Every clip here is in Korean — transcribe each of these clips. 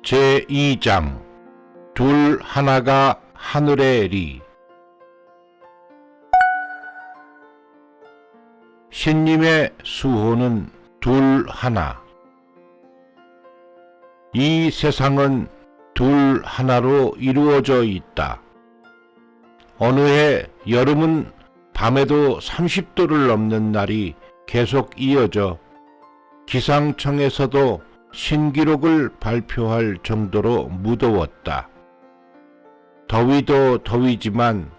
제2장 둘 하나가 하늘의 리. 신님의 수호는 둘 하나. 이 세상은 둘 하나로 이루어져 있다. 어느 해 여름은 밤에도 30도를 넘는 날이 계속 이어져 기상청에서도 신기록을 발표할 정도로 무더웠다. 더위도 더위지만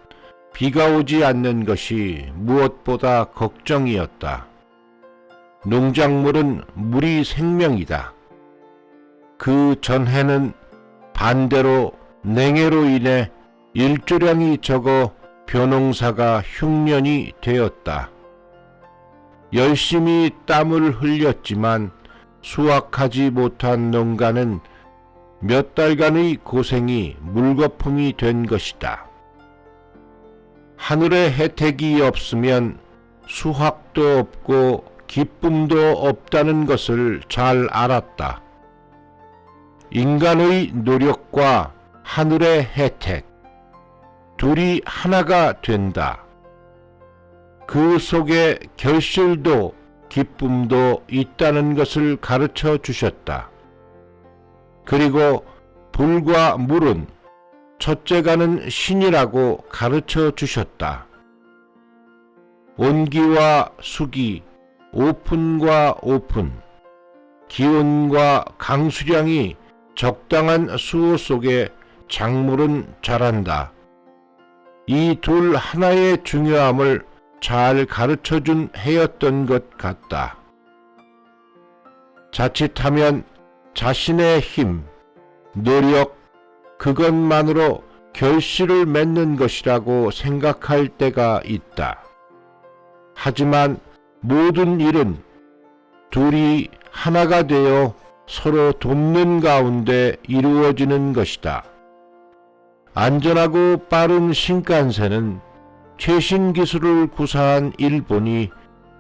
비가 오지 않는 것이 무엇보다 걱정이었다. 농작물은 물이 생명이다. 그 전해는 반대로 냉해로 인해 일조량이 적어 벼농사가 흉년이 되었다. 열심히 땀을 흘렸지만 수확하지 못한 농가는 몇 달간의 고생이 물거품이 된 것이다. 하늘의 혜택이 없으면 수확도 없고 기쁨도 없다는 것을 잘 알았다. 인간의 노력과 하늘의 혜택, 둘이 하나가 된다. 그 속에 결실도 기쁨도 있다는 것을 가르쳐 주셨다. 그리고 불과 물은 첫째가는 신이라고 가르쳐 주셨다. 온기와 수기, 오픈과 오픈, 기온과 강수량이 적당한 수호 속에 작물은 자란다. 이 둘 하나의 중요함을 잘 가르쳐준 해였던 것 같다. 자칫하면 자신의 힘, 노력, 그것만으로 결실을 맺는 것이라고 생각할 때가 있다. 하지만 모든 일은 둘이 하나가 되어 서로 돕는 가운데 이루어지는 것이다. 안전하고 빠른 신칸센은 최신 기술을 구사한 일본이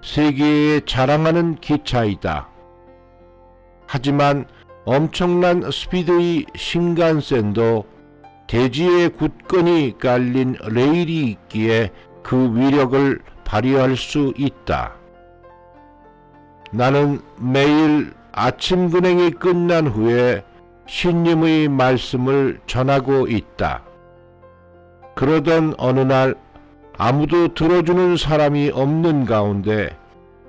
세계에 자랑하는 기차이다. 하지만 엄청난 스피드의 신칸센도 대지에 굳건히 깔린 레일이 있기에 그 위력을 발휘할 수 있다. 나는 매일 아침 근행이 끝난 후에 신님의 말씀을 전하고 있다. 그러던 어느 날 아무도 들어주는 사람이 없는 가운데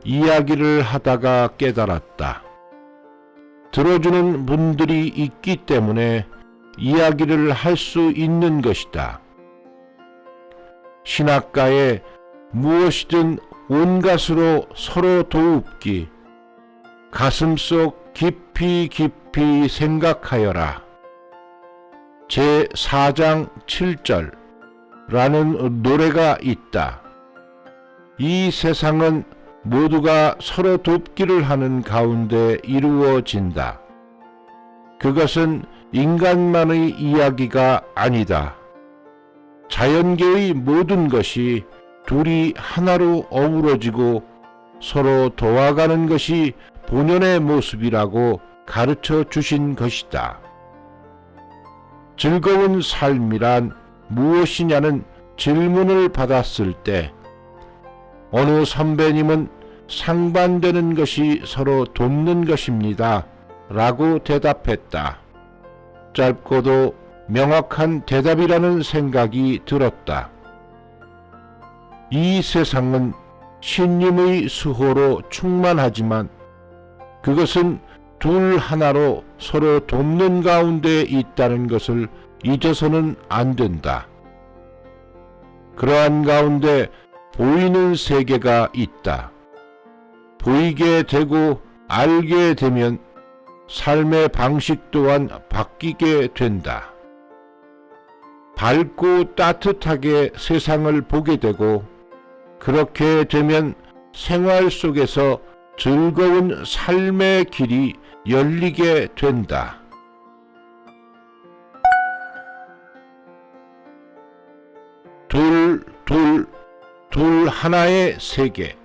이야기를 하다가 깨달았다. 들어주는 분들이 있기 때문에 이야기를 할 수 있는 것이다. 신학가에 무엇이든 온갖으로 서로 도웁기, 가슴속 깊이 깊이 생각하여라. 제4장 7절 라는 노래가 있다. 이 세상은 모두가 서로 돕기를 하는 가운데 이루어진다. 그것은 인간만의 이야기가 아니다. 자연계의 모든 것이 둘이 하나로 어우러지고 서로 도와가는 것이 본연의 모습이라고 가르쳐 주신 것이다. 즐거운 삶이란 무엇이냐는 질문을 받았을 때 어느 선배님은 상반되는 것이 서로 돕는 것입니다 라고 대답했다. 짧고도 명확한 대답이라는 생각이 들었다. 이 세상은 신님의 수호로 충만하지만 그것은 둘 하나로 서로 돕는 가운데 있다는 것을 잊어서는 안 된다. 그러한 가운데 보이는 세계가 있다. 보이게 되고 알게 되면 삶의 방식 또한 바뀌게 된다. 밝고 따뜻하게 세상을 보게 되고 그렇게 되면 생활 속에서 즐거운 삶의 길이 열리게 된다. 둘 하나의 세계.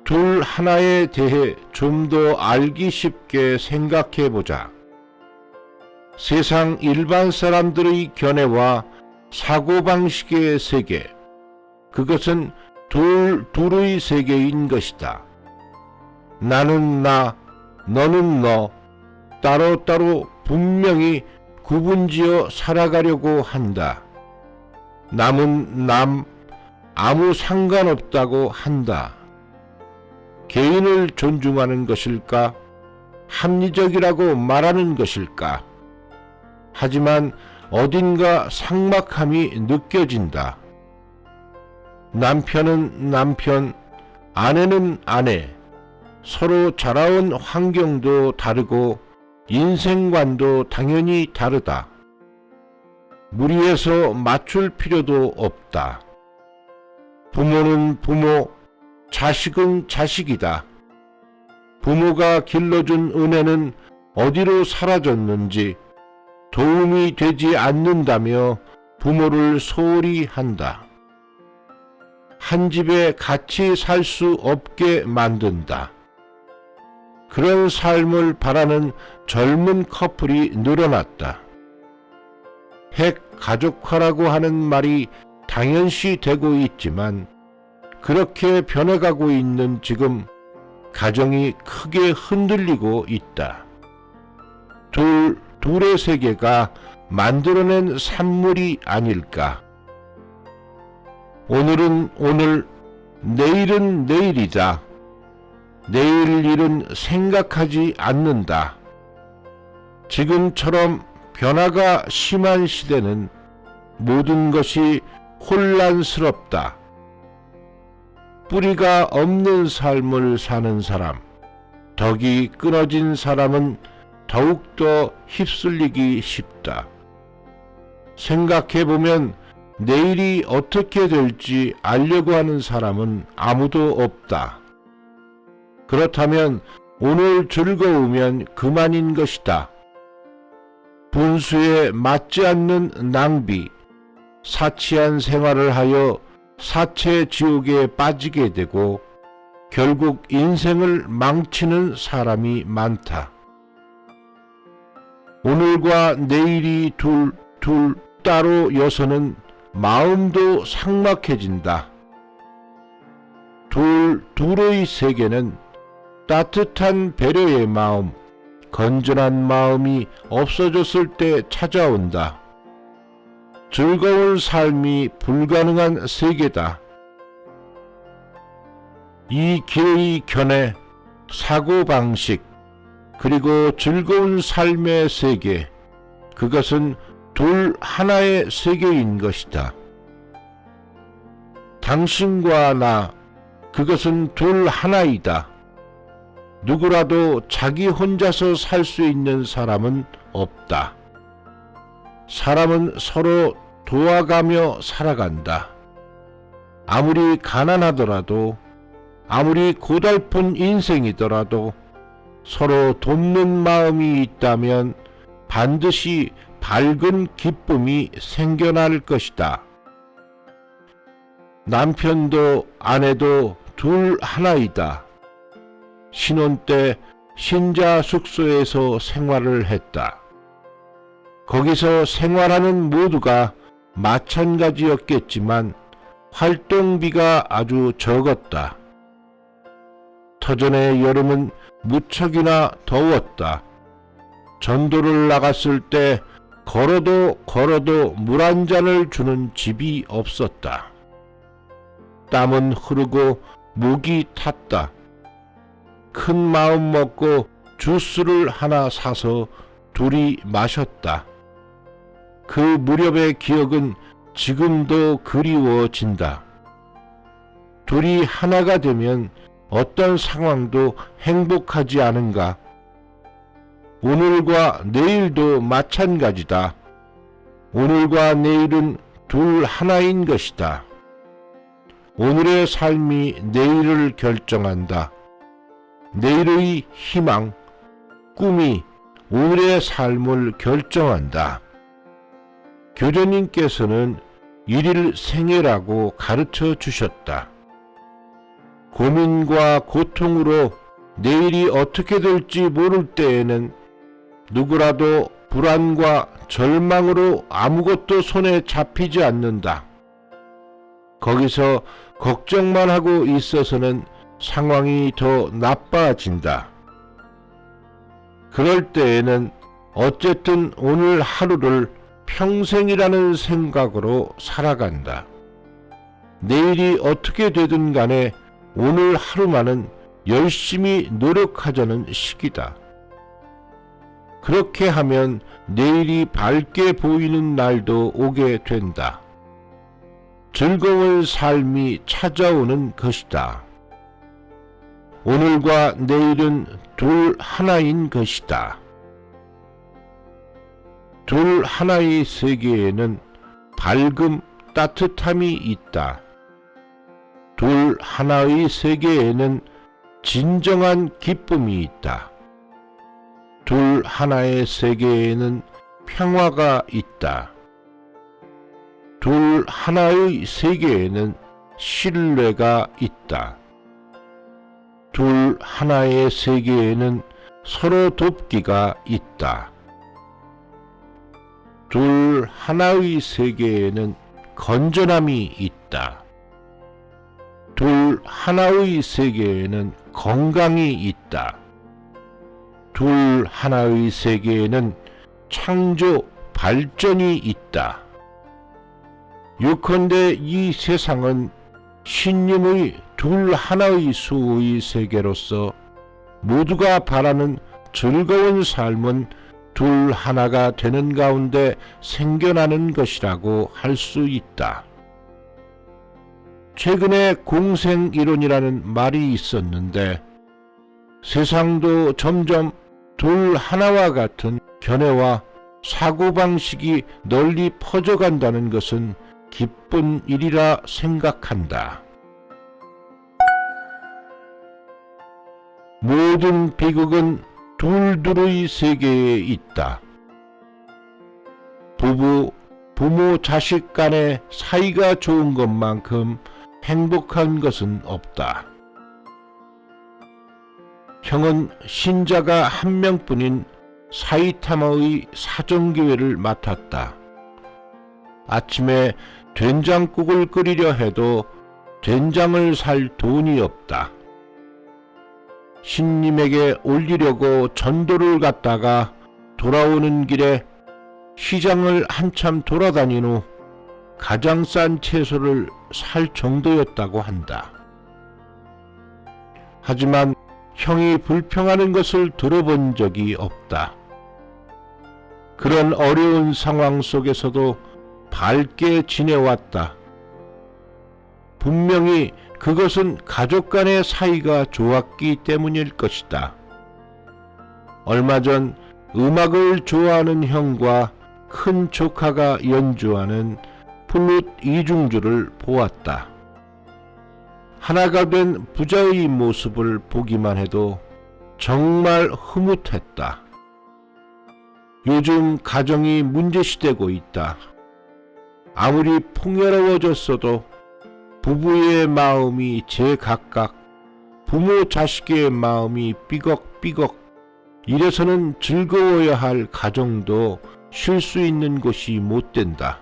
둘 하나에 대해 좀 더 알기 쉽게 생각해 보자. 세상 일반 사람들의 견해와 사고방식의 세계, 그것은 둘의 세계인 것이다. 나는 나, 너는 너, 따로따로 분명히 구분지어 살아가려고 한다. 남은 남, 아무 상관없다고 한다. 개인을 존중하는 것일까? 합리적이라고 말하는 것일까? 하지만 어딘가 삭막함이 느껴진다. 남편은 남편, 아내는 아내, 서로 자라온 환경도 다르고 인생관도 당연히 다르다. 무리해서 맞출 필요도 없다. 부모는 부모, 자식은 자식이다. 부모가 길러준 은혜는 어디로 사라졌는지 도움이 되지 않는다며 부모를 소홀히 한다. 한 집에 같이 살 수 없게 만든다. 그런 삶을 바라는 젊은 커플이 늘어났다. 핵 가족화라고 하는 말이 당연시 되고 있지만 그렇게 변해가고 있는 지금 가정이 크게 흔들리고 있다. 둘의 세계가 만들어낸 산물이 아닐까. 오늘은 오늘, 내일은 내일이다. 내일 일은 생각하지 않는다. 지금처럼 변화가 심한 시대는 모든 것이 혼란스럽다. 뿌리가 없는 삶을 사는 사람, 덕이 끊어진 사람은 더욱더 휩쓸리기 쉽다. 생각해보면 내일이 어떻게 될지 알려고 하는 사람은 아무도 없다. 그렇다면 오늘 즐거우면 그만인 것이다. 분수에 맞지 않는 낭비, 사치한 생활을 하여 사체 지옥에 빠지게 되고 결국 인생을 망치는 사람이 많다. 오늘과 내일이 둘 따로 여서는 마음도 삭막해진다. 둘의 세계는 따뜻한 배려의 마음, 건전한 마음이 없어졌을 때 찾아온다. 즐거운 삶이 불가능한 세계다. 이 길의 견해, 사고방식, 그리고 즐거운 삶의 세계, 그것은 둘 하나의 세계인 것이다. 당신과 나, 그것은 둘 하나이다. 누구라도 자기 혼자서 살 수 있는 사람은 없다. 사람은 서로 도와가며 살아간다. 아무리 가난하더라도, 아무리 고달픈 인생이더라도 서로 돕는 마음이 있다면 반드시 밝은 기쁨이 생겨날 것이다. 남편도 아내도 둘 하나이다. 신혼 때 신자 숙소에서 생활을 했다. 거기서 생활하는 모두가 마찬가지였겠지만 활동비가 아주 적었다. 터전의 여름은 무척이나 더웠다. 전도를 나갔을 때 걸어도 물 한 잔을 주는 집이 없었다. 땀은 흐르고 목이 탔다. 큰 마음 먹고 주스를 하나 사서 둘이 마셨다. 그 무렵의 기억은 지금도 그리워진다. 둘이 하나가 되면 어떤 상황도 행복하지 않은가? 오늘과 내일도 마찬가지다. 오늘과 내일은 둘 하나인 것이다. 오늘의 삶이 내일을 결정한다. 내일의 희망, 꿈이 오늘의 삶을 결정한다. 교주님께서는 일일 생애라고 가르쳐 주셨다. 고민과 고통으로 내일이 어떻게 될지 모를 때에는 누구라도 불안과 절망으로 아무것도 손에 잡히지 않는다. 거기서 걱정만 하고 있어서는 상황이 더 나빠진다. 그럴 때에는 어쨌든 오늘 하루를 평생이라는 생각으로 살아간다. 내일이 어떻게 되든 간에 오늘 하루만은 열심히 노력하자는 시기다. 그렇게 하면 내일이 밝게 보이는 날도 오게 된다. 즐거운 삶이 찾아오는 것이다. 오늘과 내일은 둘 하나인 것이다. 둘 하나의 세계에는 밝음, 따뜻함이 있다. 둘 하나의 세계에는 진정한 기쁨이 있다. 둘 하나의 세계에는 평화가 있다. 둘 하나의 세계에는 신뢰가 있다. 둘 하나의 세계에는 서로 돕기가 있다. 둘 하나의 세계에는 건전함이 있다. 둘 하나의 세계에는 건강이 있다. 둘 하나의 세계에는 창조, 발전이 있다. 요컨대 이 세상은 신님의 둘 하나의 수의 세계로서 모두가 바라는 즐거운 삶은 둘 하나가 되는 가운데 생겨나는 것이라고 할 수 있다. 최근에 공생이론이라는 말이 있었는데 세상도 점점 둘 하나와 같은 견해와 사고방식이 널리 퍼져간다는 것은 기쁜 일이라 생각한다. 모든 비극은 둘둘의 세계에 있다. 부모, 자식 간의 사이가 좋은 것만큼 행복한 것은 없다. 형은 신자가 한 명뿐인 사이타마의 사정교회를 맡았다. 아침에 된장국을 끓이려 해도 된장을 살 돈이 없다. 신님에게 올리려고 전도를 갔다가 돌아오는 길에 시장을 한참 돌아다닌 후 가장 싼 채소를 살 정도였다고 한다. 하지만 형이 불평하는 것을 들어본 적이 없다. 그런 어려운 상황 속에서도 밝게 지내왔다. 분명히 그것은 가족 간의 사이가 좋았기 때문일 것이다. 얼마 전 음악을 좋아하는 형과 큰 조카가 연주하는 플룻 이중주를 보았다. 하나가 된 부자의 모습을 보기만 해도 정말 흐뭇했다. 요즘 가정이 문제시되고 있다. 아무리 풍요로워졌어도 부부의 마음이 제각각, 부모 자식의 마음이 삐걱삐걱, 이래서는 즐거워야 할 가정도 쉴 수 있는 곳이 못 된다.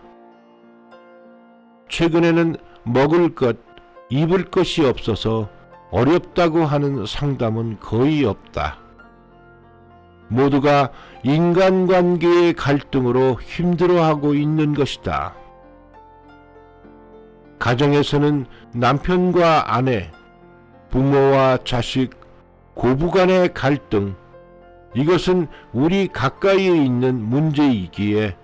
최근에는 먹을 것, 입을 것이 없어서 어렵다고 하는 상담은 거의 없다. 모두가 인간관계의 갈등으로 힘들어하고 있는 것이다. 가정에서는 남편과 아내, 부모와 자식, 고부간의 갈등, 이것은 우리 가까이에 있는 문제이기에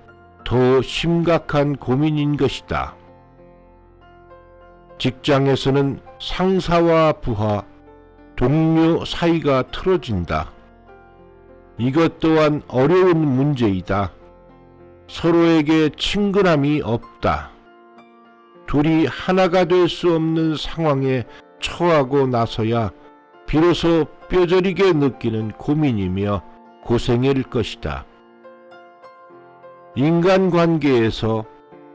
더 심각한 고민인 것이다. 직장에서는 상사와 부하, 동료 사이가 틀어진다. 이것 또한 어려운 문제이다. 서로에게 친근함이 없다. 둘이 하나가 될 수 없는 상황에 처하고 나서야 비로소 뼈저리게 느끼는 고민이며 고생일 것이다. 인간관계에서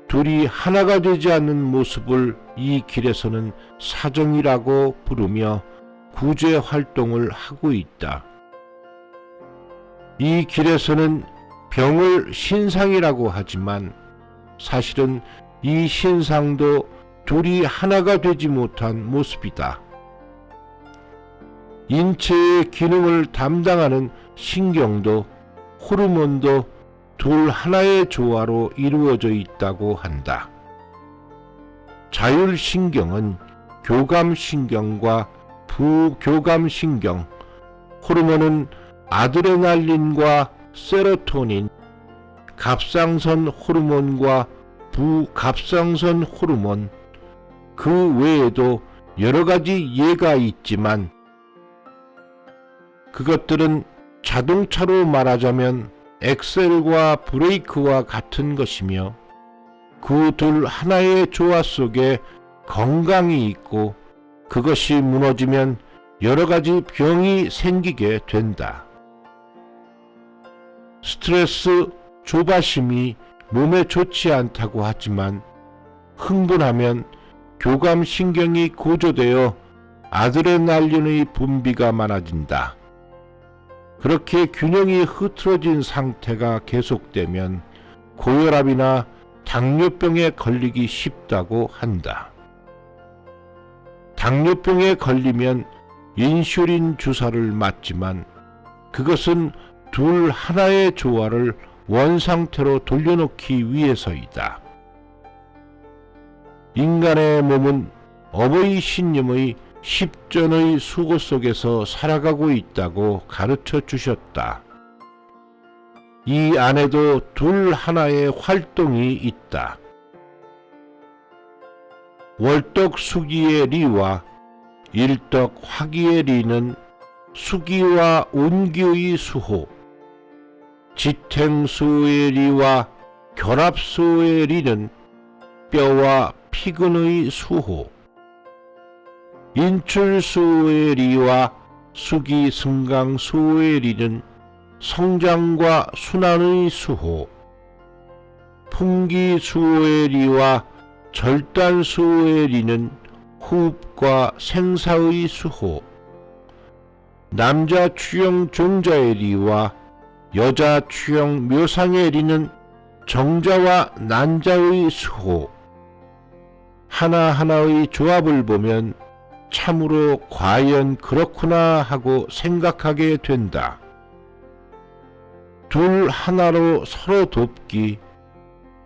둘이 하나가 되지 않는 모습을 이 길에서는 사정이라고 부르며 구제 활동을 하고 있다. 이 길에서는 병을 신상이라고 하지만 사실은 이 신상도 둘이 하나가 되지 못한 모습이다. 인체의 기능을 담당하는 신경도 호르몬도 둘 하나의 조화로 이루어져 있다고 한다. 자율신경은 교감신경과 부교감신경, 호르몬은 아드레날린과 세로토닌, 갑상선 호르몬과 부갑상선 호르몬, 그 외에도 여러 가지 예가 있지만 그것들은 자동차로 말하자면 엑셀과 브레이크와 같은 것이며 그 둘 하나의 조화 속에 건강이 있고 그것이 무너지면 여러 가지 병이 생기게 된다. 스트레스, 조바심이 몸에 좋지 않다고 하지만 흥분하면 교감신경이 고조되어 아드레날린의 분비가 많아진다. 그렇게 균형이 흐트러진 상태가 계속되면 고혈압이나 당뇨병에 걸리기 쉽다고 한다. 당뇨병에 걸리면 인슐린 주사를 맞지만 그것은 둘 하나의 조화를 원상태로 돌려놓기 위해서이다. 인간의 몸은 어버이 신님의 십전의 수고 속에서 살아가고 있다고 가르쳐 주셨다. 이 안에도 둘 하나의 활동이 있다. 월덕 수기의 리와 일덕 화기의 리는 수기와 온기의 수호, 지탱수의 리와 결합수의 리는 뼈와 피근의 수호, 인출수의 리와 수기승강수의 리는 성장과 순환의 수호, 풍기수의 리와 절단수의 리는 호흡과 생사의 수호, 남자 추영 종자의 리와 여자 추영 묘상의 리는 정자와 난자의 수호, 하나하나의 조합을 보면 참으로 과연 그렇구나 하고 생각하게 된다. 둘 하나로 서로 돕기,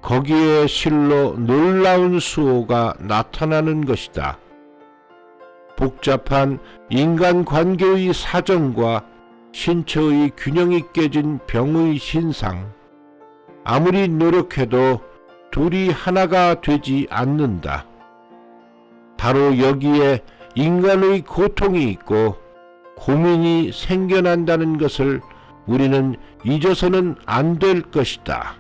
거기에 실로 놀라운 수호가 나타나는 것이다. 복잡한 인간관계의 사정과 신체의 균형이 깨진 병의 신상, 아무리 노력해도 둘이 하나가 되지 않는다. 바로 여기에 인간의 고통이 있고 고민이 생겨난다는 것을 우리는 잊어서는 안 될 것이다.